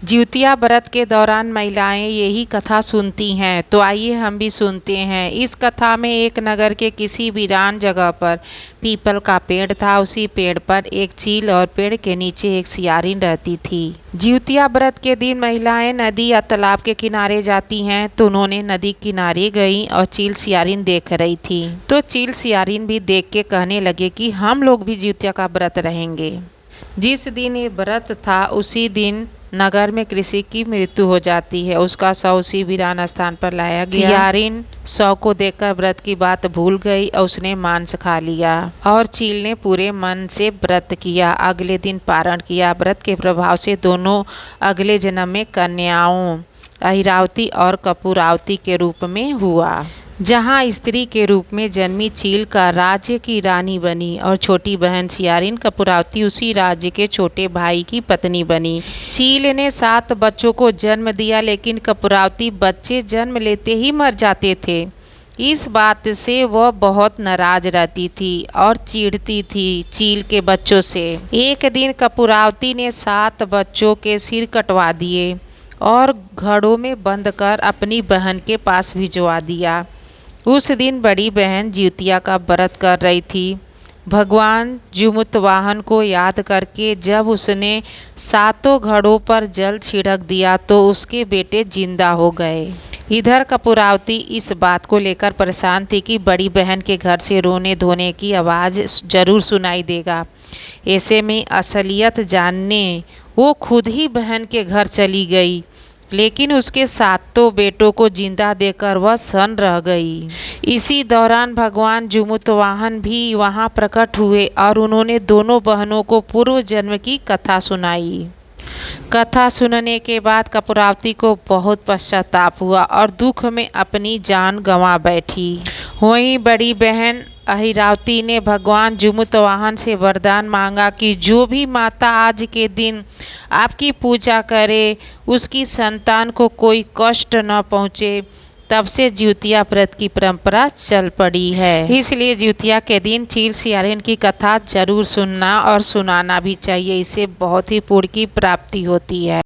जिउतिया व्रत के दौरान महिलाएं यही कथा सुनती हैं, तो आइए हम भी सुनते हैं। इस कथा में एक नगर के किसी वीरान जगह पर पीपल का पेड़ था। उसी पेड़ पर एक चील और पेड़ के नीचे एक सियारिन रहती थी। जिउतिया व्रत के दिन महिलाएं नदी या तालाब के किनारे जाती हैं, तो उन्होंने नदी किनारे गई और चील सियारिन देख रही थी। तो चील सियारिन भी देख के कहने लगे कि हम लोग भी जिउतिया का व्रत रहेंगे। जिस दिन ये व्रत था उसी दिन नगर में किसी की मृत्यु हो जाती है। उसका शव उसी वीरान स्थान पर लाया गया। सियारिन शव को देखकर व्रत की बात भूल गई और उसने मांस खा लिया और चील ने पूरे मन से व्रत किया। अगले दिन पारण किया। व्रत के प्रभाव से दोनों अगले जन्म में कन्याओं अहिरावती और कपूरावती के रूप में हुआ। जहाँ स्त्री के रूप में जन्मी चील का राज्य की रानी बनी और छोटी बहन सियारिन कपूरावती उसी राज्य के छोटे भाई की पत्नी बनी। चील ने 7 बच्चों को जन्म दिया, लेकिन कपूरावती बच्चे जन्म लेते ही मर जाते थे। इस बात से वह बहुत नाराज रहती थी और चिढ़ती थी चील के बच्चों से। एक दिन कपूरावती ने 7 बच्चों के सिर कटवा दिए और घड़ों में बंद कर अपनी बहन के पास भिजवा दिया। उस दिन बड़ी बहन जिउतिया का व्रत कर रही थी। भगवान जुमुतवाहन को याद करके जब उसने 7 घड़ों पर जल छिड़क दिया तो उसके बेटे जिंदा हो गए। इधर कपूरावती इस बात को लेकर परेशान थी कि बड़ी बहन के घर से रोने धोने की आवाज़ जरूर सुनाई देगा। ऐसे में असलियत जानने वो खुद ही बहन के घर चली गई, लेकिन उसके 7 बेटों को जिंदा देकर वह सन्न रह गई। इसी दौरान भगवान जुमुतवाहन भी वहां प्रकट हुए और उन्होंने दोनों बहनों को पूर्व जन्म की कथा सुनाई। कथा सुनने के बाद कपूरावती को बहुत पश्चाताप हुआ और दुख में अपनी जान गंवा बैठी। वहीं बड़ी बहन अहिरावती ने भगवान जुमुतवाहन से वरदान मांगा कि जो भी माता आज के दिन आपकी पूजा करे उसकी संतान को कोई कष्ट न पहुँचे। तब से जिउतिया व्रत की परंपरा चल पड़ी है। इसलिए जिउतिया के दिन चील सियारिन की कथा जरूर सुनना और सुनाना भी चाहिए। इससे बहुत ही पुण्य की प्राप्ति होती है।